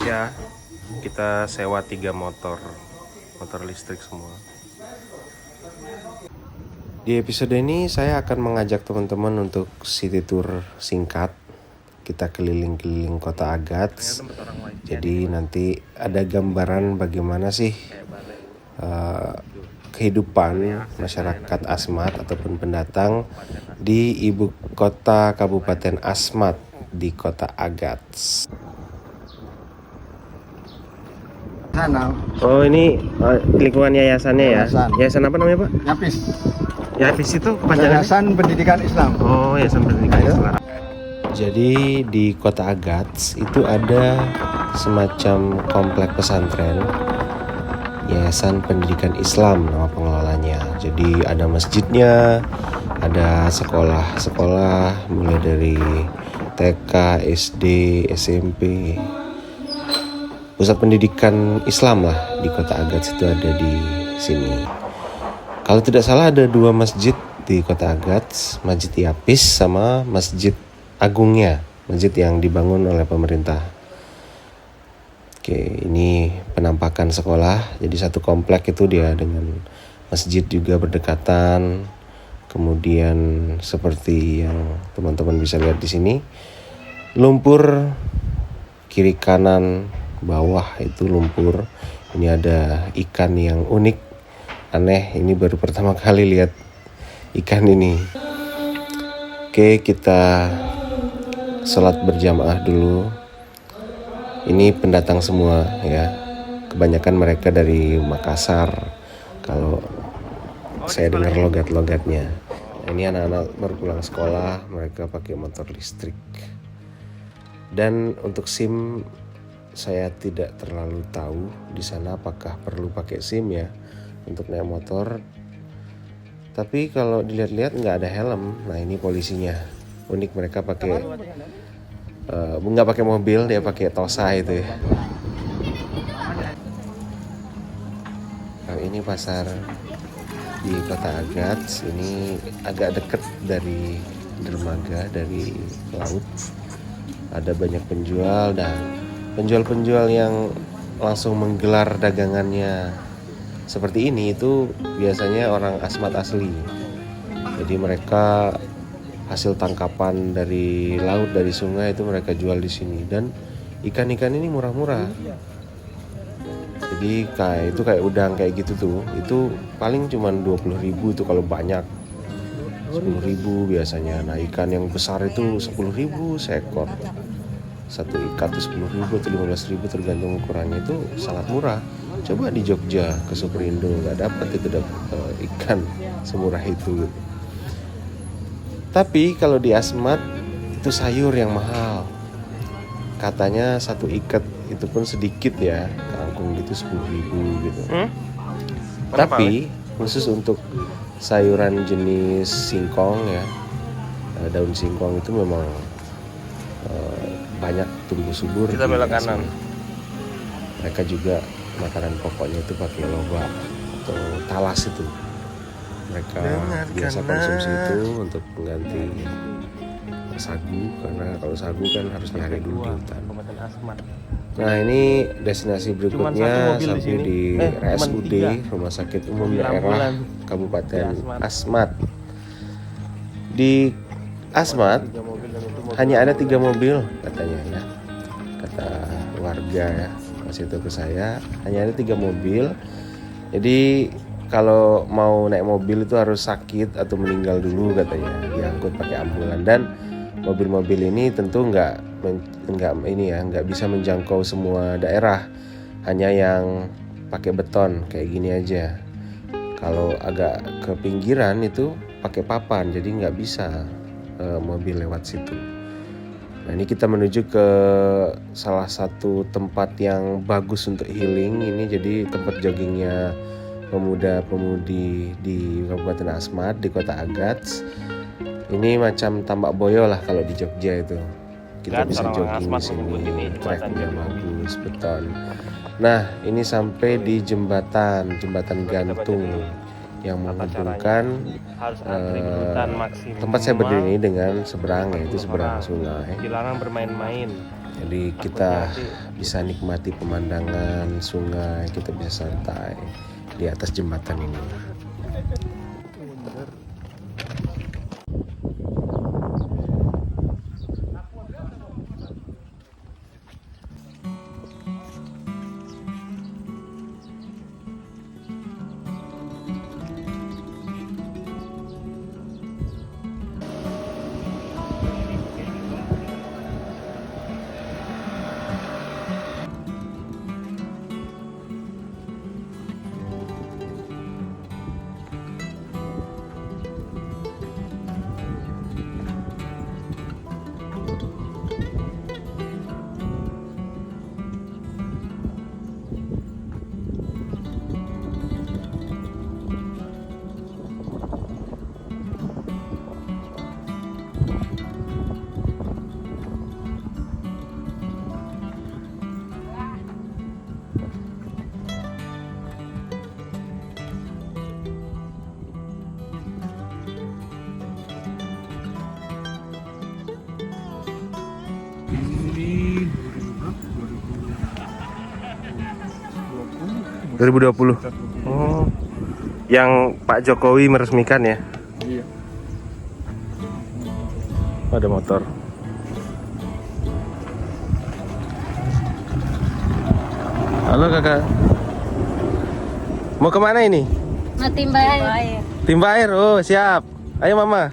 Ya, kita sewa 3 motor listrik semua. Di episode ini saya akan mengajak teman-teman untuk city tour singkat. Kita keliling-keliling kota Agats. Jadi nanti ada gambaran bagaimana sih kehidupan masyarakat Asmat ataupun pendatang di ibu kota Kabupaten Asmat di kota Agats. Sana. Oh, ini lingkungan yayasannya ya? Yayasan. Yayasan apa namanya, Pak? Yapis. Yapis itu kepanjangannya? Yayasan Pendidikan Islam. Oh, Yayasan Pendidikan Ayo. Islam. Jadi di kota Agats itu ada semacam komplek pesantren Yayasan Pendidikan Islam nama pengelolanya. Jadi ada masjidnya, ada sekolah-sekolah mulai dari TK, SD, SMP. Pusat pendidikan Islam lah di kota Agats itu ada di sini. Kalau tidak salah ada 2 masjid di kota Agats, Masjid Yapis sama Masjid Agungnya, masjid yang dibangun oleh pemerintah. Oke, ini penampakan sekolah. Jadi satu komplek itu dia dengan masjid juga berdekatan. Kemudian seperti yang teman-teman bisa lihat di sini, lumpur kiri kanan bawah itu lumpur. Ini ada ikan yang unik, aneh. Ini baru pertama kali lihat ikan ini. Oke, kita sholat berjamaah dulu. Ini pendatang semua ya. Kebanyakan mereka dari Makassar. Kalau saya dengar logat-logatnya. Ini anak-anak baru pulang sekolah, mereka pakai motor listrik. Dan untuk SIM saya tidak terlalu tahu di sana apakah perlu pakai SIM ya untuk naik motor. Tapi kalau dilihat-lihat nggak ada helm. Nah, ini polisinya. Unik, mereka pakai nggak pakai mobil, dia pakai Tosa itu ya. Nah, ini pasar di kota Agats. Ini agak dekat dari dermaga, dari laut. Ada banyak penjual dan penjual-penjual yang langsung menggelar dagangannya seperti ini itu biasanya orang Asmat asli. Jadi mereka hasil tangkapan dari laut, dari sungai itu mereka jual di sini, dan ikan-ikan ini murah-murah. Jadi kayak udang kayak gitu tuh, itu paling cuma 20.000 tuh kalau banyak. 10.000 biasanya. Nah, ikan yang besar itu 10.000 seekor. Satu ikan tuh 10.000 atau 15.000 tergantung ukurannya, itu sangat murah. Coba di Jogja ke Superindo nggak dapat ikan semurah itu. Tapi kalau di Asmat itu sayur yang mahal. Katanya satu ikat itu pun sedikit ya, kangkung gitu 10.000 gitu. Tapi khusus untuk sayuran jenis singkong ya, daun singkong itu memang banyak tumbuh subur. Kita belok kanan. Mereka juga makanan pokoknya itu pakai loba atau talas itu. Mereka biasa konsumsi itu untuk mengganti sagu, karena kalau sagu kan harus nyari dulu di hutan. Nah, ini destinasi berikutnya sampai di RSUD, Rumah Sakit Umum Daerah Kabupaten Asmat. Di Asmat hanya ada 3 mobil katanya ya, kata warga ya, masih itu ke saya, hanya ada 3 mobil. Jadi kalau mau naik mobil itu harus sakit atau meninggal dulu katanya, diangkut pakai ambulan. Dan mobil-mobil ini tentu nggak bisa menjangkau semua daerah, hanya yang pakai beton kayak gini aja. Kalau agak ke pinggiran itu pakai papan, jadi nggak bisa mobil lewat situ. Nah, ini kita menuju ke salah satu tempat yang bagus untuk healing. Ini jadi tempat joggingnya pemuda-pemudi di Kabupaten Asmat di kota Agats. Ini macam Tambak Boyo lah kalau di Jogja itu. Kita bisa jogging di sini, treknya bagus, beton. Nah, ini sampai di jembatan gantung yang menghubungkan tempat saya berdiri ini dengan seberang, yaitu seberang sungai. Dilarang bermain-main. Jadi kita bisa nikmati pemandangan sungai, kita bisa santai di atas jembatan ini. Ini 2020. Oh. Yang Pak Jokowi meresmikan ya. Iya. Ada motor. Halo kakak. Mau kemana ini? Mau timba air. Timba air. Oh siap. Ayo mama.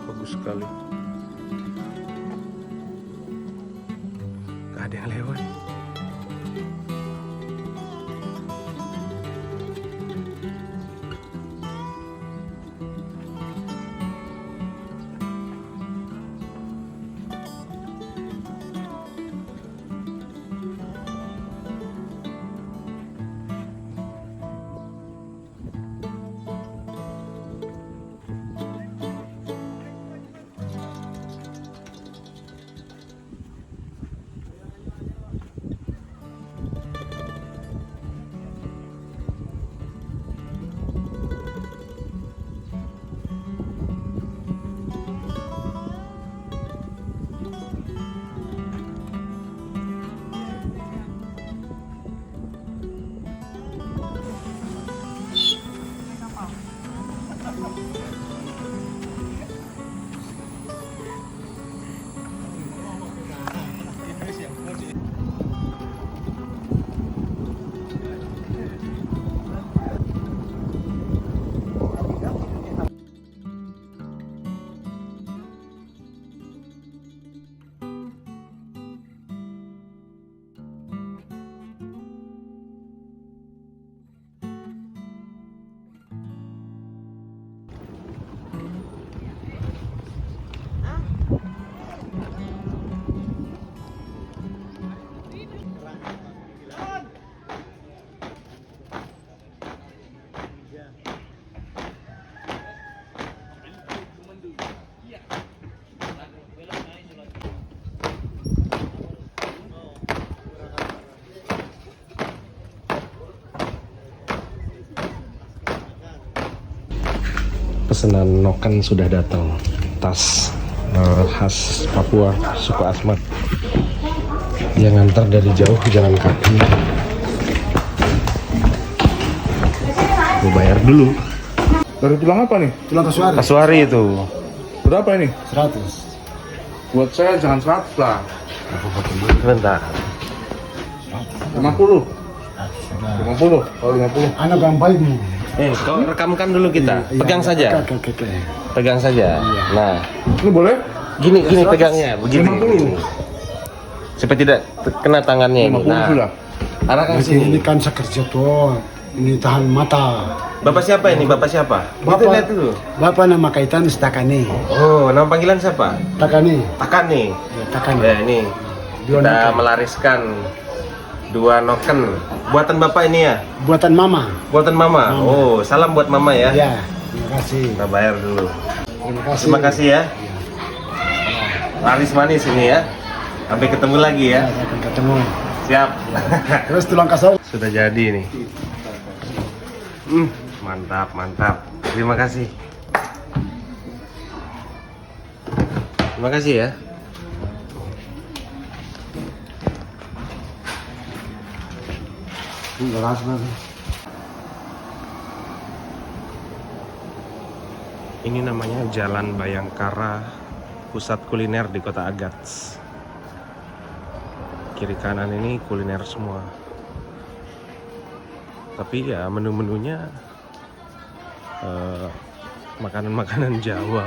Bagus sekali. Gak ada yang lewat. Pesanan noken sudah datang. Tas khas Papua, suku Asmat. Dia ngantar dari jauh jalan kaki. Gue bayar dulu. Dari tulang apa nih? Tulang kasuari. Kasuari itu. Berapa ini? 100. Buat saya jangan 100 lah. Sebentar. 50. 50. Kalau 50. Anak yang baik nih. Kau rekamkan dulu kita. Pegang saja. Oke. Pegang saja. Nah, Ini boleh? gini pegangnya, begini. 50. Supaya tidak kena tangannya ini. 50 Nah, sudah. arahkan Jadi ini sini. kan sekerja tuh. Ini tahan mata. Bapak siapa ini? Bapak siapa? Itu lihat dulu. Bapak nama kaitan Takane. Oh, nama panggilan siapa? Takane. Takane. Ya, Takane. Ya, ini Dua kita noken. melariskan 2 noken. Buatan Bapak ini ya? Buatan mama. Buatan Mama. Oh, salam buat Mama ya. Ya, terima kasih. Kita bayar dulu. Terima kasih. Terima kasih ya. Ya. Laris manis ini ya. Sampai ketemu lagi ya. Saya akan ketemu. Siap. Terus tulang kasau. Sudah jadi nih. Mantap, mantap. Terima kasih. Terima kasih ya. Gelas banget. Ini namanya Jalan Bayangkara, pusat kuliner di Kota Agats. Kiri kanan ini kuliner semua. Tapi ya menu-menunya makanan-makanan Jawa.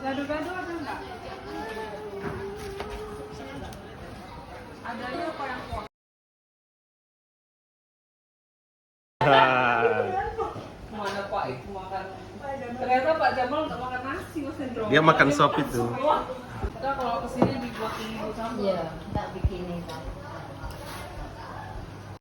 Gado-gado ada enggak? Adanya apa yang kuat? Mana Pak itu makan? Ternyata Pak Jamal nggak makan nasi Mas Hendro. Dia makan sop itu. Kita kalau kesini dibuatin sambal. Iya, tak bikin itu.